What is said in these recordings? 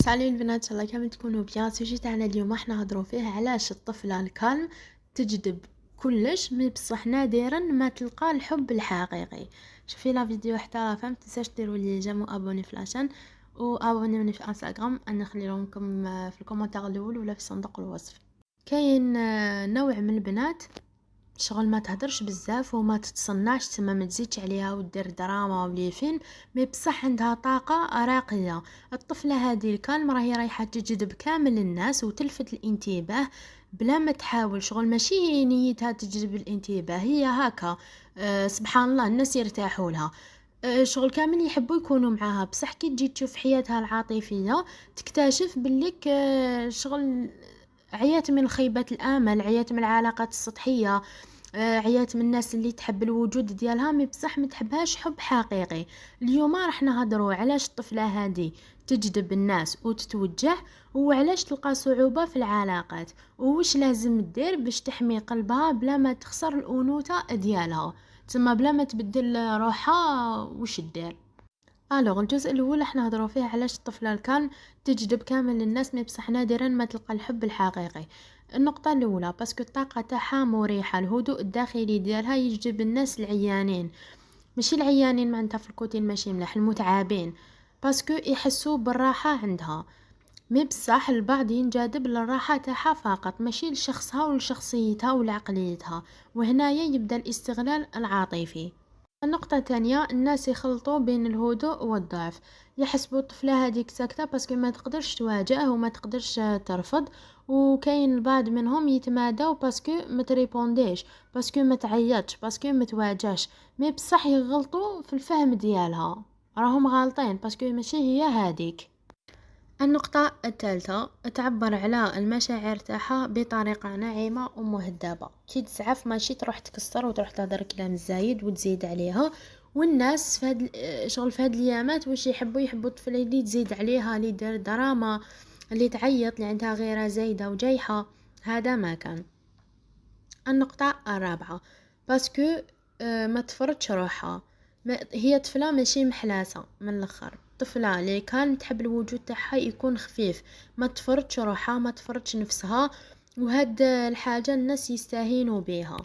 سالي البنات، ان شاء الله كامل تكونوا بيان. سوجي تاعنا اليوم راح نهضروا فيه علاش الطفله الكالم تجذب كلش، مي بصح نادرا ما تلقى الحب الحقيقي. شوفي لا فيديو حتى فهم، تنساش ديروا لي جيم وابوني في لاشين وابونيوني في انستغرام. انا نخلي لكم في الكومنتار الاول ولا في صندوق الوصف. كاين نوع من البنات شغل ما تهدرش بزاف وما تتصنعش، تما ما تزيدش عليها ودير دراما ولي فيلم، مي بصح عندها طاقة راقية. الطفلة هذه الكالم راهي رايحة تجذب كامل الناس وتلفت الانتباه بلا ما تحاول. شغل ماشي نيتها تجذب الانتباه، هي هكا. سبحان الله الناس يرتاحوا لها. شغل كامل يحبوا يكونوا معاها، بصح كي تجي تشوف حياتها العاطفية تكتشف بليك شغل عيات من خيبة الامل، عيات من العلاقات السطحية، عيات من الناس اللي تحب الوجود ديالها مي بصح ما تحبهاش حب حقيقي. اليوم راح نهضروا علاش الطفله هذه تجذب الناس وتتوجه، وعلاش تلقى صعوبه في العلاقات، وش لازم دير باش تحمي قلبها بلا ما تخسر الانوثه ديالها، تما بلا ما تبدل روحها. وش دير؟ الوغ الجزء الاول راح نهضروا فيه علاش الطفله الكالم تجذب كامل الناس مي بصح نادرا ما تلقى الحب الحقيقي. النقطه الاولى باسكو الطاقه تاعها مريحه، الهدوء الداخلي ديالها يجذب الناس العيانين، ماشي العيانين معناتها في الكوتين ماشي ملاح، المتعبين، باسكو يحسوا بالراحه عندها. مي بصح البعض ينجذب للراحه تاعها فقط، ماشي لشخصها ولشخصيتها ولعقليتها، وهنايا يبدا الاستغلال العاطفي. النقطة الثانية، الناس يخلطوا بين الهدوء والضعف، يحسبوا الطفلة هذيك ساكتة باسكو ما تقدرش تواجه وما تقدرش ترفض، وكاين البعض منهم يتمادوا باسكو ما تريبونديش، باسكو ما تعيطش، باسكو ما تواجهش. مي بصح يغلطوا في الفهم ديالها، راهم غالطين باسكو ماشي هي هذيك. النقطة الثالثة، تعبر على المشاعر تاعها بطريقة ناعمة ومهذبة. كي تزعف ماشي تروح تكسر وتروح تهدر كلام زايد وتزيد عليها. والناس في هاد شغل في هاد الايامات واش يحبوا الطفل اللي تزيد عليها، اللي دار دراما، اللي تعيط، اللي عندها غيرة زايدة وجايحة. هذا ما كان. النقطة الرابعة، باسكو ما تفرضش روحها. هي طفلة ماشي محلاسة من الاخر، طفلة اللي كان تحب الوجود تاعها يكون خفيف، ما تفرضش روحها، ما تفرضش نفسها، وهاد الحاجة الناس يستهينوا بيها.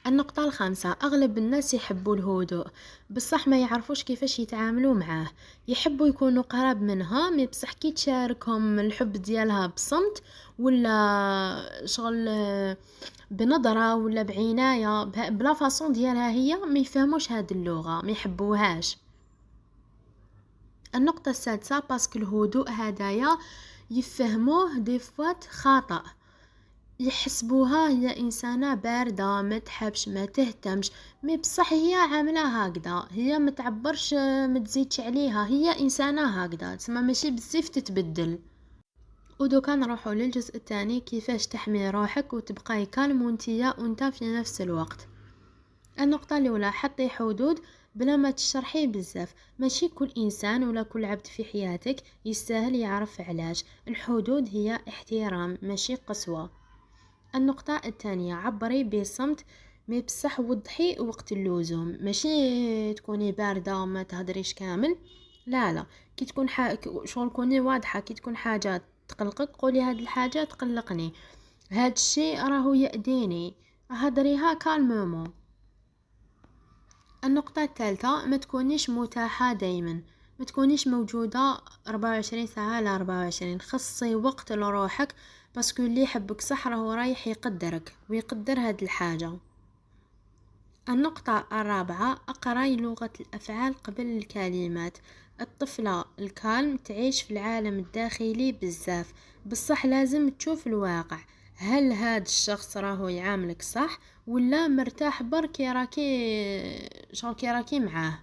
النقطة الخامسة، أغلب الناس يحبوا الهدوء بصح ما يعرفوش كيفاش يتعاملوا معاه. يحبوا يكونوا قراب منها مي بصح كي تشاركهم الحب ديالها بصمت ولا شغل بنظرة ولا بعناية بلا فاصون ديالها هي، ما يفهموش هاد اللغة، ما يحبوهاش. النقطة السادسة، باسكو الهدوء هدايا يفهموه ديفوات خطأ، يحسبوها هي انسانه بارده ما تحبش ما تهتمش، مي بصح هي عامله هكذا، هي ما تعبرش ما تزيدش عليها، هي انسانه هكذا، تسمى ماشي بزاف تتبدل. ودوكا نروحوا للجزء الثاني، كيفاش تحمي روحك وتبقاي كالم وانت في نفس الوقت. النقطة الأولى، حطي حدود بلا ما تشرحي بزاف. ماشي كل إنسان ولا كل عبد في حياتك يستاهل يعرف علاش. الحدود هي احترام ماشي قسوة. النقطة الثانية، عبري بصمت مي بصح وضحي وقت اللزوم، ماشي تكوني باردة ما تهدريش كامل، لا لا. كي تكون شغل كوني واضحة، كي تكون حاجة تقلقك قولي هاد الحاجة تقلقني، هاد الشيء راهو يأذيني، هدريها كالمومون. النقطة الثالثة، ما تكونيش متاحة دايما، ما تكونيش موجودة 24 ساعة على 24، خصي وقت لروحك، باسكو اللي يحبك صح راهو رايح يقدرك ويقدر هاد الحاجة. النقطة الرابعة، اقراي لغة الافعال قبل الكلمات. الطفلة الكالم تعيش في العالم الداخلي بزاف، بصح لازم تشوف الواقع، هل هاد الشخص راهو يعاملك صح ولا مرتاح برك كي راكي معاه.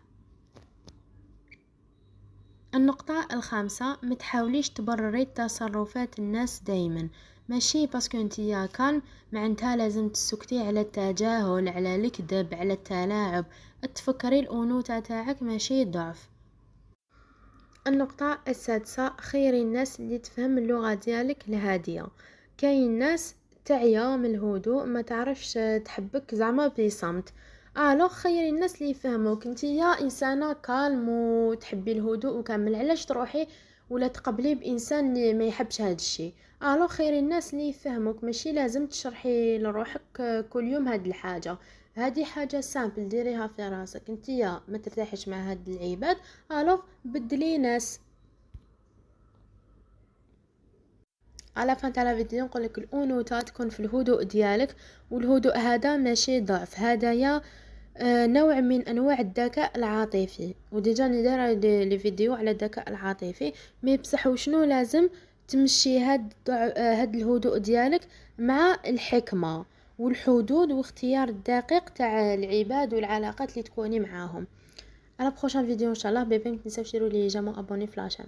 النقطة الخامسة، متحاوليش تبرري تصرفات الناس دايما، ماشي باسكو انتيا كالم معناتها لازم تسكتي على التجاهل، على الكذب، على التلاعب. تفكري الانوثة تاعك ماشي ضعف. النقطة السادسة، خيري الناس اللي تفهم اللغة ديالك الهادية. كاين ناس تعيا من الهدوء، ما تعرفش تحبك زعما بصمت، الوغ خيري الناس اللي يفهموك. نتيا انسانه كالم وتحبي الهدوء وكامل، علاش تروحي ولا تقبلي بانسان اللي ما يحبش هذا الشيء؟ الوغ خيري الناس اللي يفهموك، ماشي لازم تشرحي لروحك كل يوم هاد الحاجه. هذه حاجه سامبل ديريها في راسك. نتيا ما ترتاحش مع هاد العباد، الوغ بدلي ناس. على فان تاع لا فيديو نقول لك الانوثه تكون في الهدوء ديالك، والهدوء هذا ماشي ضعف، هدايا نوع من انواع الذكاء العاطفي. وديجا راني دايره لي فيديو على الذكاء العاطفي. مي بصح وشنو لازم تمشي هاد الهدوء ديالك مع الحكمه والحدود واختيار الدقيق تاع العباد والعلاقات اللي تكوني معاهم. على بروشان فيديو ان شاء الله. بيبي ما تنساوش ديروا لي جيم ابوني في لاشين.